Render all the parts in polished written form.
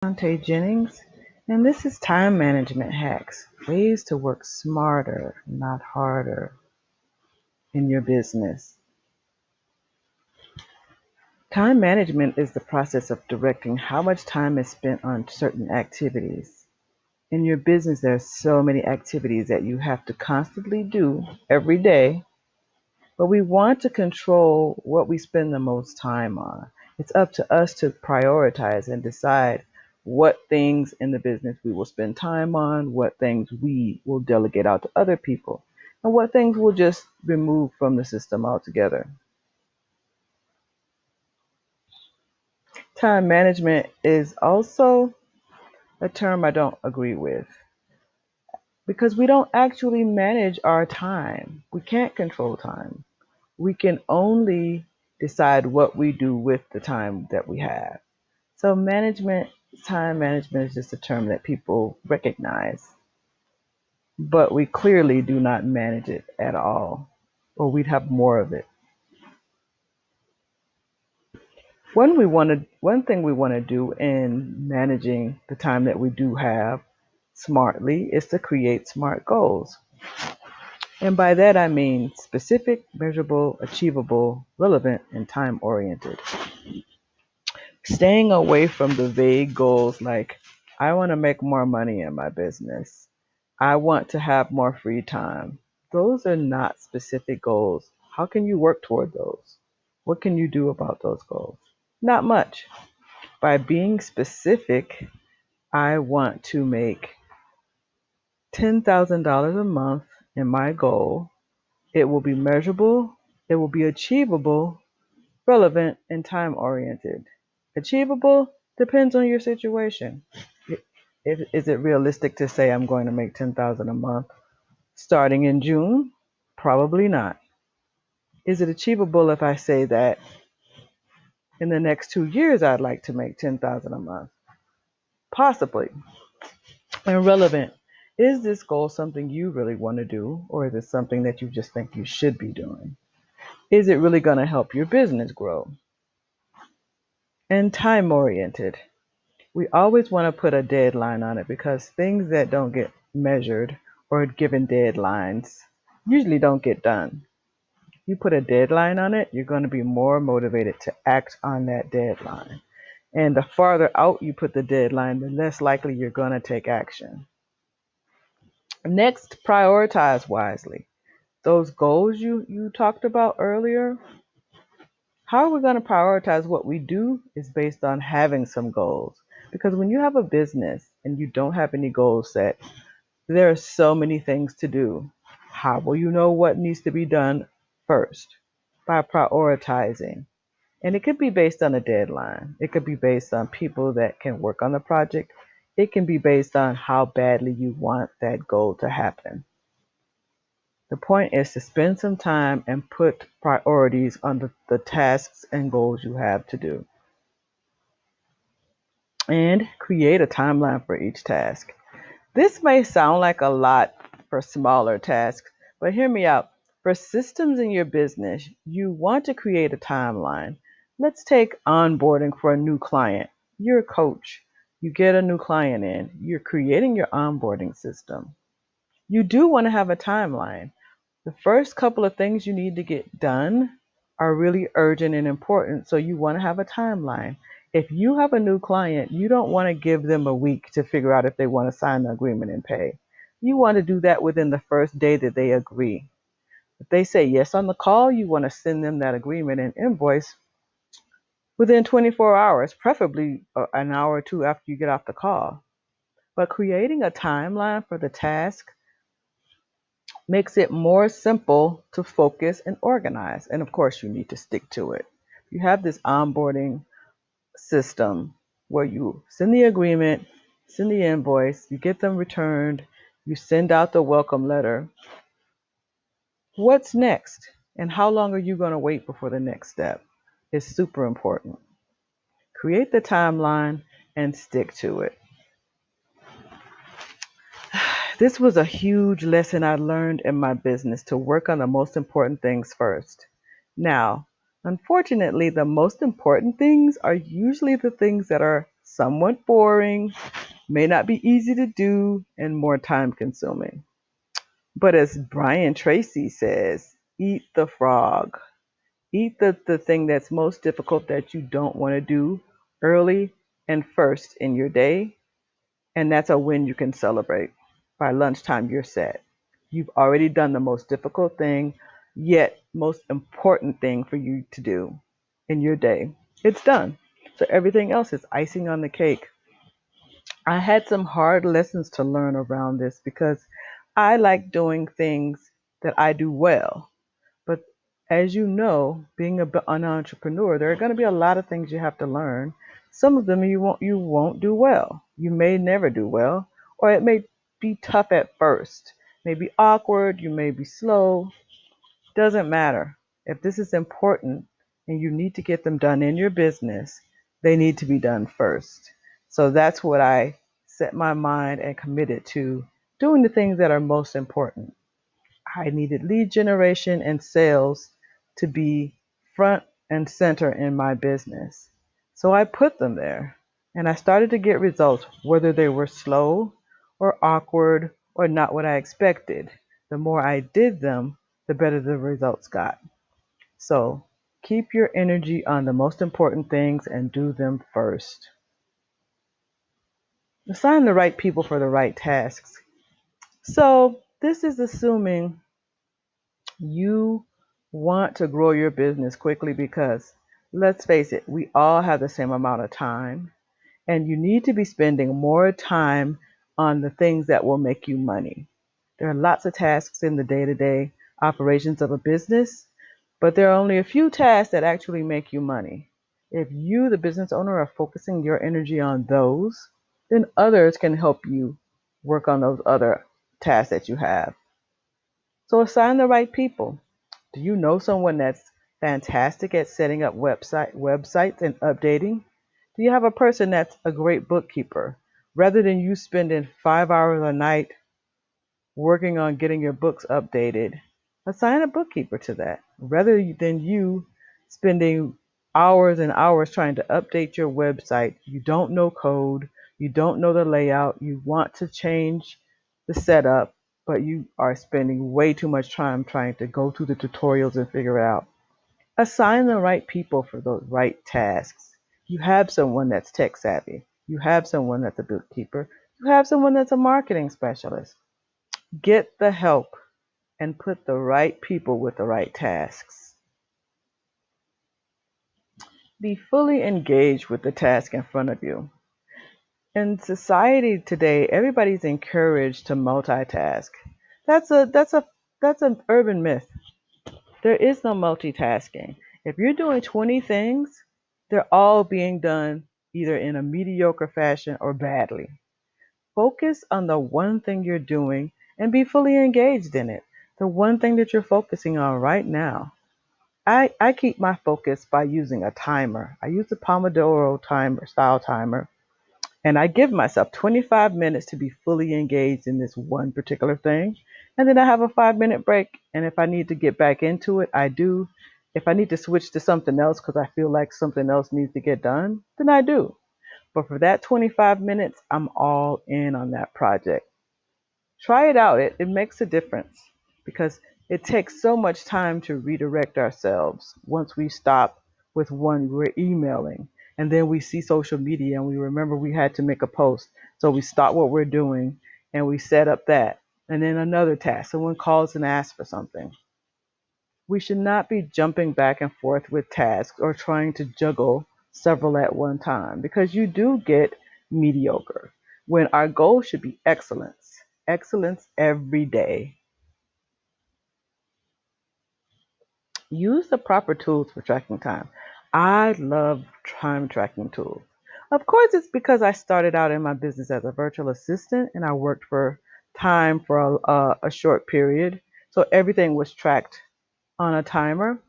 Dante Jennings, and this is Time Management Hacks, ways to work smarter, not harder, in your business. Time management is the process of directing how much time is spent on certain activities. In your business, there are so many activities that you have to constantly do every day, but we want to control what we spend the most time on. It's up to us to prioritize and decide what things in the business we will spend time on, what things we will delegate out to other people, and what things we'll just remove from the system altogether. Time management is also a term I don't agree with because we don't actually manage our time. We can't control time. We can only decide what we do with the time that we have. So time management is just a term that people recognize, but we clearly do not manage it at all, or we'd have more of it. One thing we want to do in managing the time that we do have smartly is to create SMART goals. And by that I mean specific, measurable, achievable, relevant, and time oriented. Staying away from the vague goals like, I want to make more money in my business. I want to have more free time. Those are not specific goals. How can you work toward those? What can you do about those goals? Not much. By being specific, I want to make $10,000 a month in my goal. It will be measurable, it will be achievable, relevant, and time oriented. Achievable depends on your situation. Is it realistic to say I'm going to make 10,000 a month starting in June? Probably not. Is it achievable if I say that in the next 2 years I'd like to make 10,000 a month? Possibly. And relevant. Is this goal something you really want to do, or is it something that you just think you should be doing? Is it really going to help your business grow? And time oriented. We always want to put a deadline on it because things that don't get measured or given deadlines usually don't get done. You put a deadline on it, you're going to be more motivated to act on that deadline. And the farther out you put the deadline, the less likely you're going to take action. Next, prioritize wisely. Those goals you talked about earlier, how are we going to prioritize what we do is based on having some goals. Because when you have a business and you don't have any goals set, there are so many things to do. How will you know what needs to be done first? By prioritizing. And it could be based on a deadline. It could be based on people that can work on the project. It can be based on how badly you want that goal to happen. The point is to spend some time and put priorities on the tasks and goals you have to do. And create a timeline for each task. This may sound like a lot for smaller tasks, but hear me out. For systems in your business, you want to create a timeline. Let's take onboarding for a new client. You're a coach. You get a new client in. You're creating your onboarding system. You do want to have a timeline. The first couple of things you need to get done are really urgent and important, so you want to have a timeline. If you have a new client, you don't want to give them a week to figure out if they want to sign the agreement and pay. You want to do that within the first day that they agree. If they say yes on the call, you want to send them that agreement and invoice within 24 hours, preferably an hour or two after you get off the call. But creating a timeline for the task makes it more simple to focus and organize. And of course, you need to stick to it. You have this onboarding system where you send the agreement, send the invoice, you get them returned, you send out the welcome letter. What's next? And how long are you going to wait before the next step? Is super important. Create the timeline and stick to it. This was a huge lesson I learned in my business to work on the most important things first. Now, unfortunately, the most important things are usually the things that are somewhat boring, may not be easy to do, and more time consuming. But as Brian Tracy says, eat the frog. Eat the thing that's most difficult that you don't want to do early and first in your day, and that's a win you can celebrate. By lunchtime, you're set. You've already done the most difficult thing, yet most important thing for you to do in your day. It's done. So everything else is icing on the cake. I had some hard lessons to learn around this because I like doing things that I do well. But as you know, being an entrepreneur, there are going to be a lot of things you have to learn. Some of them you won't do well. You may never do well, or it may be tough at first. May be awkward, you may be slow. Doesn't matter. If this is important and you need to get them done in your business, they need to be done first. So that's what I set my mind and committed to, doing the things that are most important. I needed lead generation and sales to be front and center in my business. So I put them there and I started to get results, whether they were slow or awkward or not what I expected. The more I did them, the better the results got. So keep your energy on the most important things and do them first. Assign the right people for the right tasks. So this is assuming you want to grow your business quickly because let's face it, we all have the same amount of time, and you need to be spending more time on the things that will make you money. There are lots of tasks in the day to day operations of a business, but there are only a few tasks that actually make you money. If you, the business owner, are focusing your energy on those, then others can help you work on those other tasks that you have. So assign the right people. Do you know someone that's fantastic at setting up websites and updating? Do you have a person that's a great bookkeeper? Rather than you spending 5 hours a night working on getting your books updated, assign a bookkeeper to that. Rather than you spending hours and hours trying to update your website, you don't know code, you don't know the layout, you want to change the setup, but you are spending way too much time trying to go through the tutorials and figure it out. Assign the right people for those right tasks. You have someone that's tech savvy. You have someone that's a bookkeeper. You have someone that's a marketing specialist. Get the help and put the right people with the right tasks. Be fully engaged with the task in front of you. In society today, everybody's encouraged to multitask. That's an urban myth. There is no multitasking. If you're doing 20 things, they're all being done either in a mediocre fashion or badly. Focus on the one thing you're doing and be fully engaged in it. The one thing that you're focusing on right now. I keep my focus by using a timer. I use the Pomodoro timer, style timer, and I give myself 25 minutes to be fully engaged in this one particular thing. And then I have a 5-minute break. And if I need to get back into it, I do. If I need to switch to something else because I feel like something else needs to get done, then I do. But for that 25 minutes, I'm all in on that project. Try it out. It makes a difference because it takes so much time to redirect ourselves once we stop with one we're emailing and then we see social media and we remember we had to make a post. So we stop what we're doing and we set up that. And then another task. Someone calls and asks for something. We should not be jumping back and forth with tasks or trying to juggle several at one time because you do get mediocre when our goal should be excellence. Excellence every day. Use the proper tools for tracking time. I love time tracking tools. Of course, it's because I started out in my business as a virtual assistant and I worked for time for a short period. So everything was tracked on a timer.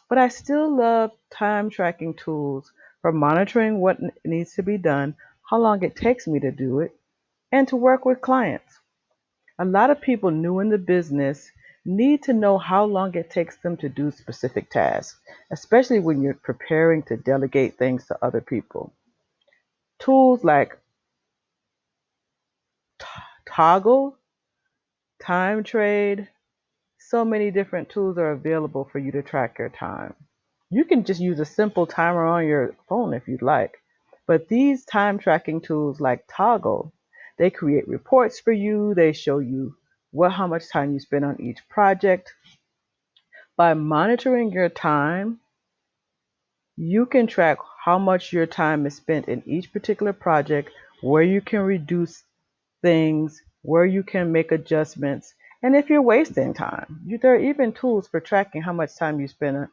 But I still love time tracking tools for monitoring what needs to be done, how long it takes me to do it, and to work with clients. A lot of people new in the business need to know how long it takes them to do specific tasks, especially when you're preparing to delegate things to other people. Tools like Toggle, Time Trade, so many different tools are available for you to track your time. You can just use a simple timer on your phone if you'd like. But these time tracking tools like Toggle, they create reports for you. They show you how much time you spend on each project. By monitoring your time, you can track how much your time is spent in each particular project, where you can reduce things, where you can make adjustments, and if you're wasting time. There are even tools for tracking how much time you spend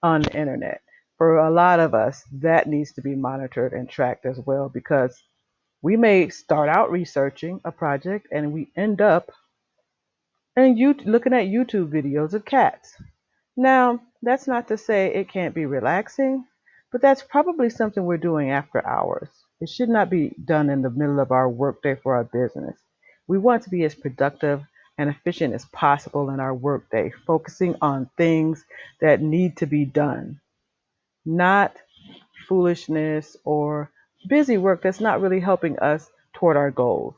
on the internet. For a lot of us, that needs to be monitored and tracked as well, because we may start out researching a project and we end up looking at YouTube videos of cats. Now, that's not to say it can't be relaxing, but that's probably something we're doing after hours. It should not be done in the middle of our workday for our business. We want to be as productive and efficient as possible in our workday, focusing on things that need to be done, not foolishness or busy work that's not really helping us toward our goals.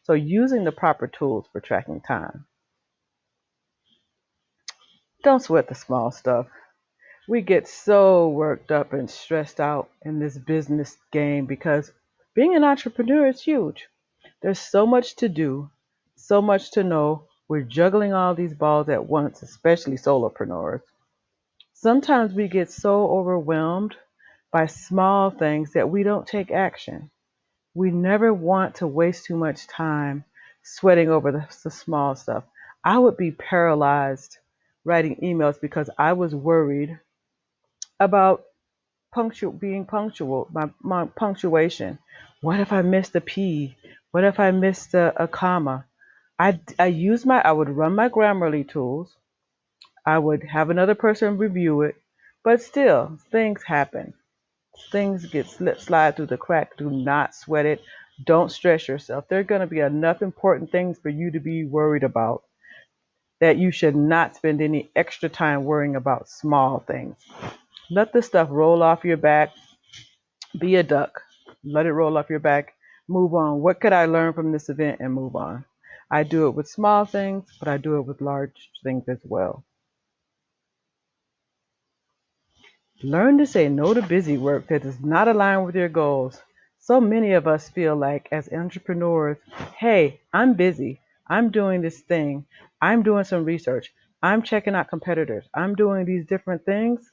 So, using the proper tools for tracking time. Don't sweat the small stuff. We get so worked up and stressed out in this business game because being an entrepreneur is huge. There's so much to do, so much to know. We're juggling all these balls at once, especially solopreneurs. Sometimes we get so overwhelmed by small things that we don't take action. We never want to waste too much time sweating over the small stuff. I would be paralyzed writing emails because I was worried about being punctual, my punctuation. What if I missed a P? What if I missed a comma? I would run my Grammarly tools. I would have another person review it, but still, things happen. Things get slide through the crack. Do not sweat it. Don't stress yourself. There are going to be enough important things for you to be worried about that you should not spend any extra time worrying about small things. Let the stuff roll off your back. Be a duck. Let it roll off your back. Move on. What could I learn from this event and move on? I do it with small things, but I do it with large things as well. Learn to say no to busy work that does not align with your goals. So many of us feel like, as entrepreneurs, hey, I'm busy. I'm doing this thing. I'm doing some research. I'm checking out competitors. I'm doing these different things.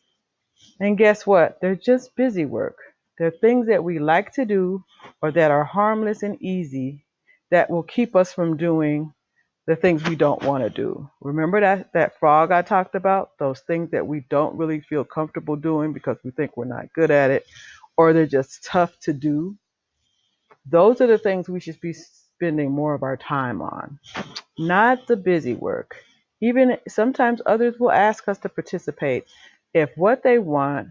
And guess what? They're just busy work. They're things that we like to do or that are harmless and easy that will keep us from doing the things we don't want to do. Remember that frog I talked about? Those things that we don't really feel comfortable doing because we think we're not good at it or they're just tough to do. Those are the things we should be spending more of our time on, not the busy work. Even sometimes others will ask us to participate if what they want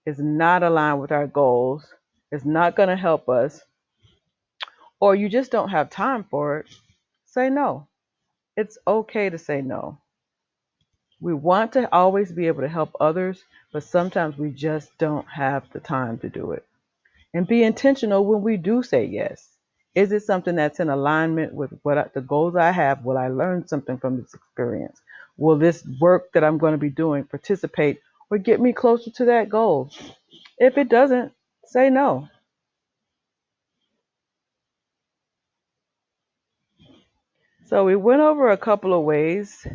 is not aligned with our goals, is not going to help us, or you just don't have time for it. Say no. It's okay to say no. We want to always be able to help others, but sometimes we just don't have the time to do it. And be intentional when we do say yes. Is it something that's in alignment with the goals I have? Will I learn something from this experience? Will this work that I'm going to be doing participate or get me closer to that goal? If it doesn't, say no. So we went over a couple of ways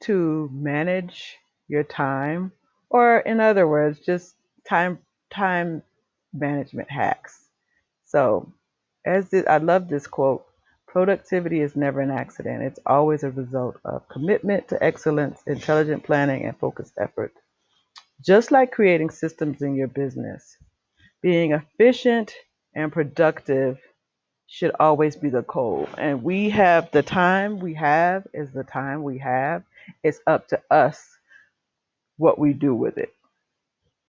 to manage your time, or in other words, just time management hacks. So, I love this quote, productivity is never an accident. It's always a result of commitment to excellence, intelligent planning, and focused effort. Just like creating systems in your business, being efficient and productive should always be the goal. And we have the time we have is the time we have. It's up to us what we do with it.